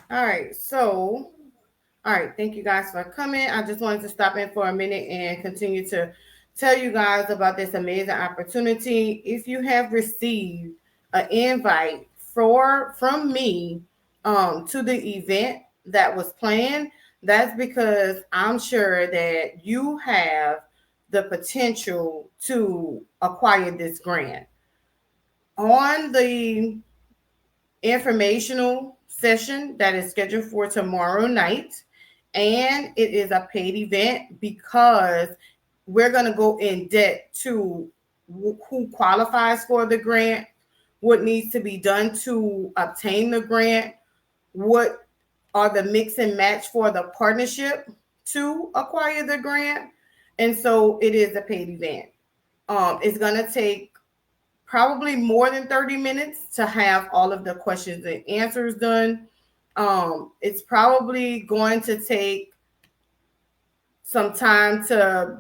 All right. So, all right. Thank you guys for coming. I just wanted to stop in for a minute and continue to tell you guys about this amazing opportunity. If you have received an invite from me to the event that was planned, that's because I'm sure that you have the potential to acquire this grant. On the informational session that is scheduled for tomorrow night. And it is a paid event because we're going to go in depth to who qualifies for the grant, what needs to be done to obtain the grant, what are the mix and match for the partnership to acquire the grant. And so it is a paid event. It's going to take probably more than 30 minutes to have all of the questions and answers done. It's probably going to take some time to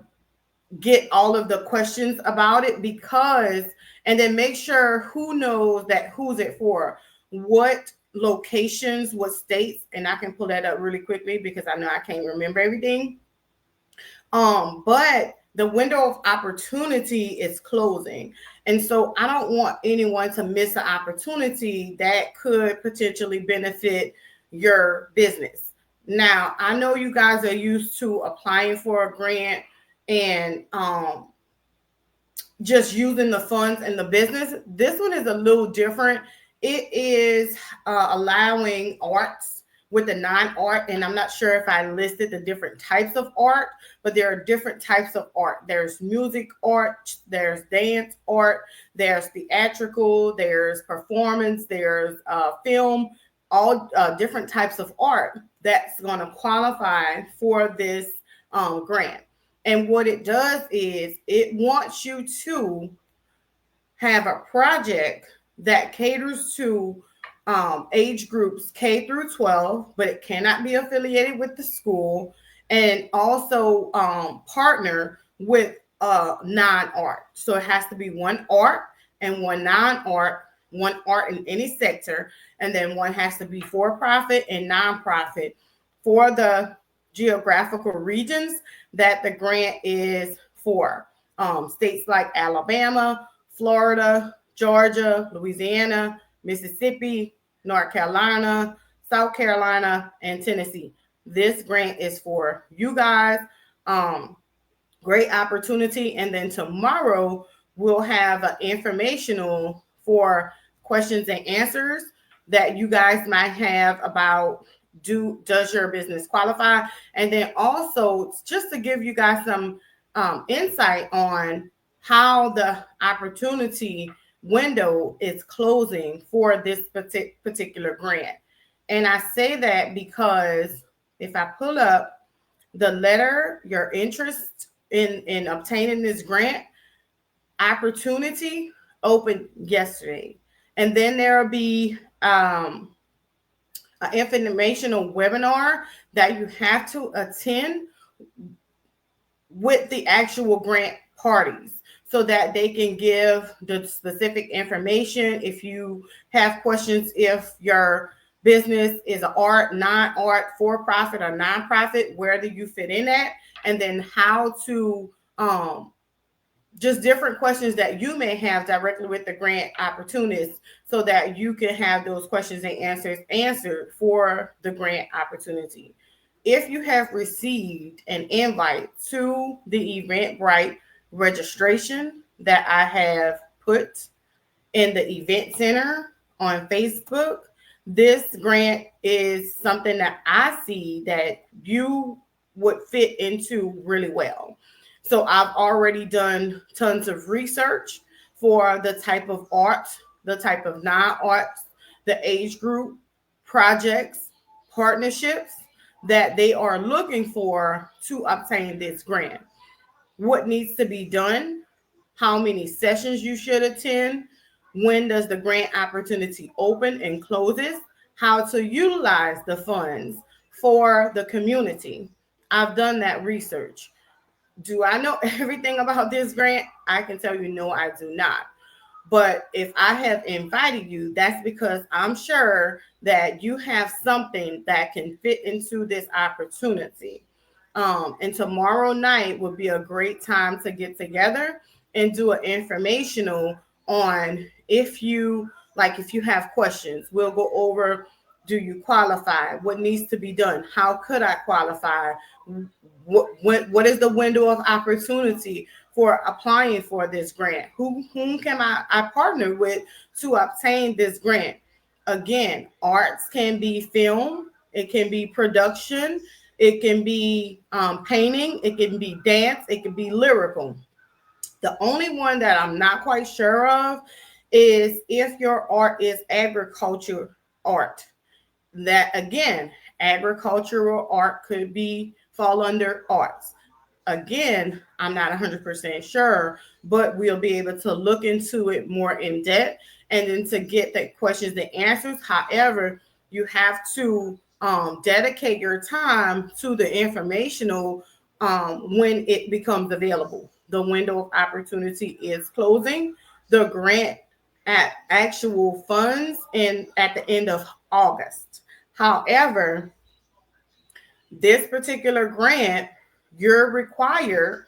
get all of the questions about it because, and then make sure who knows that who's it for, what locations, what states, and I can pull that up really quickly because I know I can't remember everything. But the window of opportunity is closing. And so I don't want anyone to miss an opportunity that could potentially benefit your business. Now, I know you guys are used to applying for a grant and just using the funds in the business. This one is a little different. It is allowing arts with the non-art, and I'm not sure if I listed the different types of art, but there are different types of art. There's music art, there's dance art, there's theatrical, there's performance, there's film, all different types of art that's going to qualify for this grant. And what it does is it wants you to have a project that caters to age groups K through 12, but it cannot be affiliated with the school, and also partner with non-art. So it has to be one art and one non-art, one art in any sector, and then one has to be for profit and nonprofit for the geographical regions that the grant is for. States like Alabama, Florida, Georgia, Louisiana, Mississippi, North Carolina, South Carolina, and Tennessee. This grant is for you guys. Um, Great opportunity. And then tomorrow we'll have an informational for questions and answers that you guys might have about does your business qualify, and then also just to give you guys some insight on how the opportunity window is closing for this particular grant. And I say that because if I pull up the letter, your interest in obtaining this grant opportunity opened yesterday, and then there will be an informational webinar that you have to attend with the actual grant parties so that they can give the specific information. If you have questions, if your business is an art, non-art, for-profit, or nonprofit, where do you fit in at? And then how to just different questions that you may have directly with the grant opportunists so that you can have those questions and answers answered for the grant opportunity. If you have received an invite to the Eventbrite registration that I have put in the event center on Facebook, this grant is something that I see that you would fit into really well. So I've already done tons of research for the type of art, the type of non-art, the age group, projects, partnerships that they are looking for to obtain this grant. What needs to be done, how many sessions you should attend, when does the grant opportunity open and closes, how to utilize the funds for the community. I've done that research. Do I know everything about this grant? I can tell you, no, I do not. But if I have invited you, that's because I'm sure that you have something that can fit into this opportunity. And tomorrow night would be a great time to get together and do an informational on if you have questions. We'll go over, do you qualify? What needs to be done? How could I qualify? What is the window of opportunity for applying for this grant? Whom can I partner with to obtain this grant? Again, arts can be film, it can be production, it can be painting, it can be dance, it can be lyrical. The only one that I'm not quite sure of is if your art is agriculture art. That again, agricultural art could be fall under arts. Again, I'm not 100% sure, but we'll be able to look into it more in depth and then to get the questions, the answers. However, you have to dedicate your time to the informational when it becomes available. The window of opportunity is closing. The grant at actual funds and at the end of August. However, this particular grant, you're required,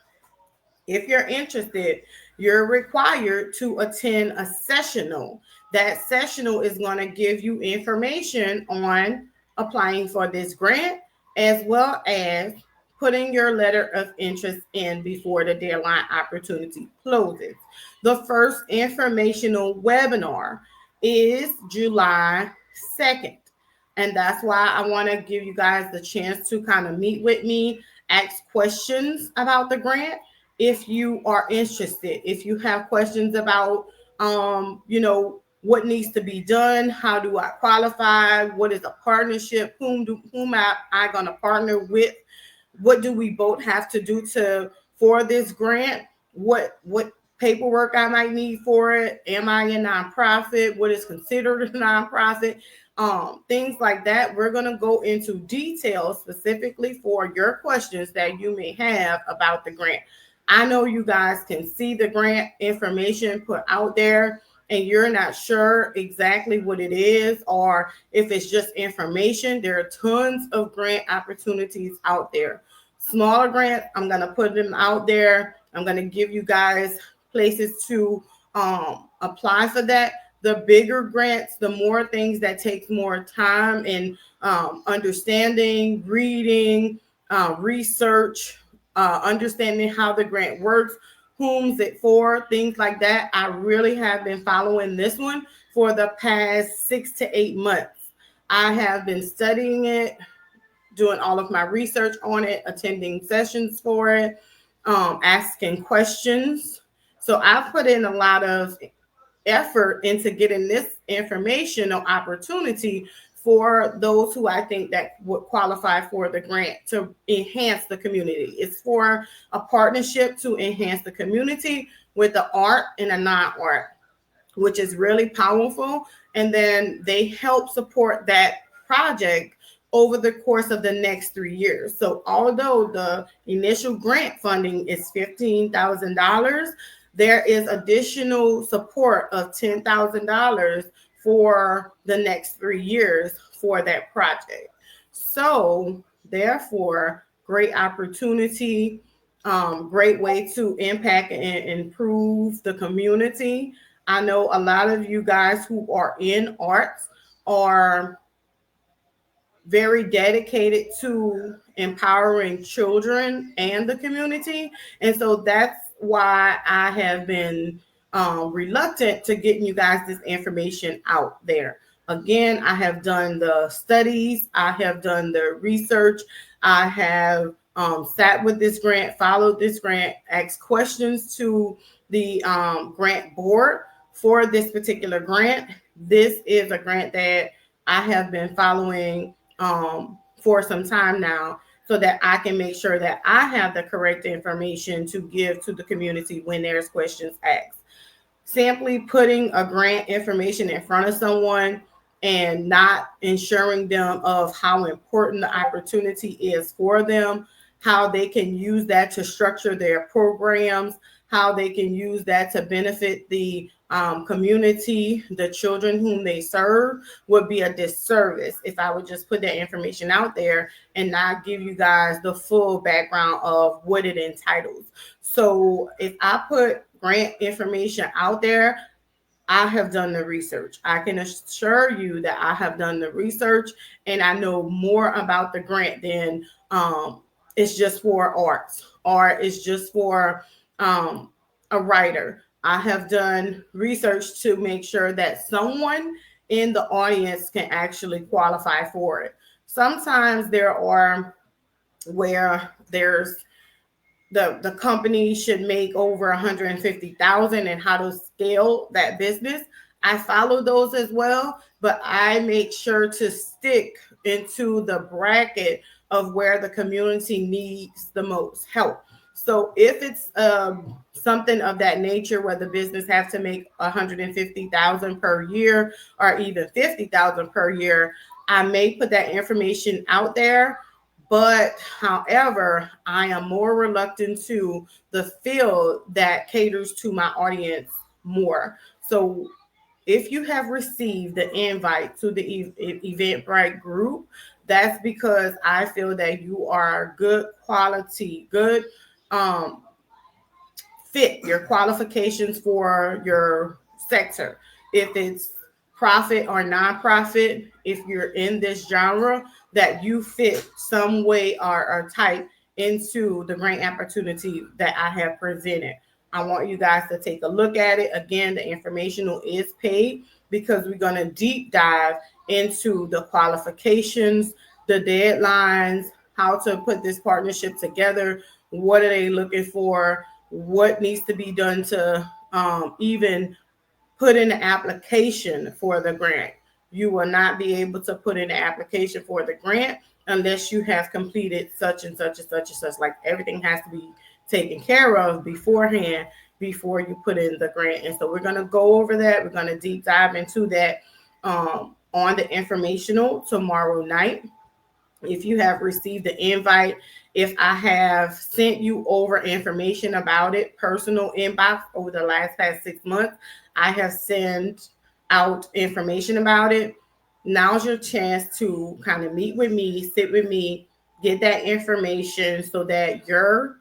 if you're interested, you're required to attend a sessional. That sessional is going to give you information on applying for this grant as well as putting your letter of interest in before the deadline opportunity closes. The first informational webinar is July 2nd. And that's why I want to give you guys the chance to kind of meet with me, ask questions about the grant if you are interested. If you have questions about, what needs to be done, how do I qualify, what is a partnership, whom am I going to partner with, what do we both have to do to for this grant, what paperwork I might need for it, am I a nonprofit, what is considered a nonprofit, things like that. We're going to go into details specifically for your questions that you may have about the grant. I know you guys can see the grant information put out there and you're not sure exactly what it is or if it's just information. There are tons of grant opportunities out there. Smaller grants, I'm going to put them out there. I'm going to give you guys places to apply for that. The bigger grants, the more things that takes more time and understanding, reading, research, understanding how the grant works, whom's it for, things like that. I really have been following this one for the past 6 to 8 months. I have been studying it, doing all of my research on it, attending sessions for it, asking questions. So I've put in a lot of effort into getting this information or opportunity for those who I think that would qualify for the grant to enhance the community. It's for a partnership to enhance the community with the art and the non-art, which is really powerful. And then they help support that project over the course of the next 3 years. So although the initial grant funding is $15,000, there is additional support of $10,000 for the next 3 years for that project. So therefore, great opportunity, great way to impact and improve the community. I know a lot of you guys who are in arts are very dedicated to empowering children and the community. And so that's why I have been reluctant to getting you guys this information out there. Again, I have done the studies, I have done the research, I have sat with this grant, followed this grant, asked questions to the grant board for this particular grant. This is a grant that I have been following for some time now so that I can make sure that I have the correct information to give to the community when there's questions asked. Simply putting a grant information in front of someone and not ensuring them of how important the opportunity is for them, how they can use that to structure their programs, how they can use that to benefit the community, the children whom they serve, would be a disservice if I would just put that information out there and not give you guys the full background of what it entitles. So if I put grant information out there, I have done the research. I can assure you that I have done the research and I know more about the grant than it's just for arts or it's just for um, a writer. I have done research to make sure that someone in the audience can actually qualify for it. Sometimes there are where there's the company should make over 150,000 and how to scale that business. I follow those as well, but I make sure to stick into the bracket of where the community needs the most help. So if it's something of that nature where the business have to make 150,000 per year or even 50,000 per year, I may put that information out there, but however, I am more reluctant to the field that caters to my audience more. So if you have received the invite to the Eventbrite group, that's because I feel that you are good quality, good um, fit your qualifications for your sector. If it's profit or nonprofit, if you're in this genre, that you fit some way or type into the grant opportunity that I have presented. I want you guys to take a look at it. Again, the informational is paid because we're going to deep dive into the qualifications, the deadlines, how to put this partnership together, what are they looking for, what needs to be done to even put in the application for the grant. You will not be able to put in the application for the grant unless you have completed such and such and such and such. Like everything has to be taken care of beforehand before you put in the grant. And so we're going to go over that. We're going to deep dive into that on the informational tomorrow night. If you have received the invite, if I have sent you over information about it, personal inbox over the past 6 months, I have sent out information about it. Now's your chance to kind of meet with me, sit with me, get that information so that your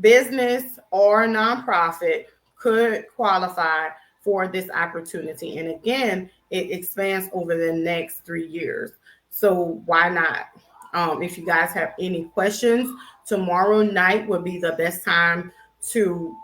business or nonprofit could qualify for this opportunity. And again, it expands over the next 3 years. So why not? If you guys have any questions, tomorrow night would be the best time to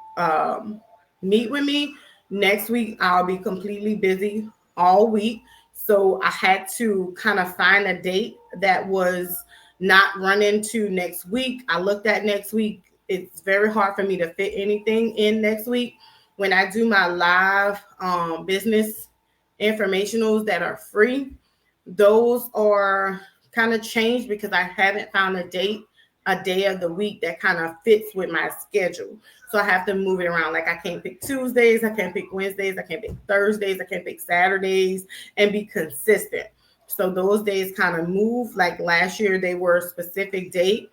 meet with me. Next week, I'll be completely busy all week. So I had to kind of find a date that was not running to next week. I looked at next week. It's very hard for me to fit anything in next week. When I do my live business informationals that are free, those are kind of changed because I haven't found a day of the week that kind of fits with my schedule. So I have to move it around. Like I can't pick Tuesdays, I can't pick Wednesdays, I can't pick Thursdays, I can't pick Saturdays and be consistent. So those days kind of move. Like last year, they were a specific date,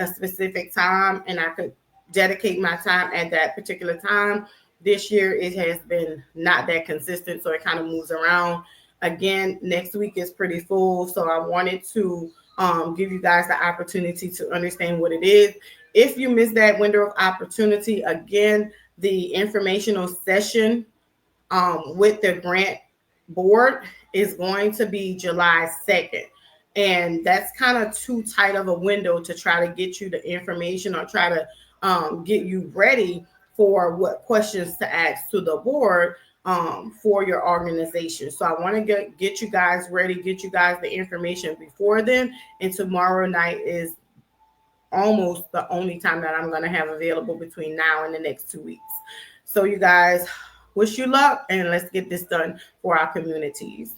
a specific time, and I could dedicate my time at that particular time. This year, it has been not that consistent, so it kind of moves around. Again, next week is pretty full, so I wanted to give you guys the opportunity to understand what it is. If you miss that window of opportunity, again, the informational session with the grant board is going to be July 2nd. And that's kind of too tight of a window to try to get you the information or try to get you ready for what questions to ask to the board for your organization. So I want to get you guys ready, get you guys the information before then. And tomorrow night is almost the only time that I'm going to have available between now and the next 2 weeks. So you guys, wish you luck and let's get this done for our communities.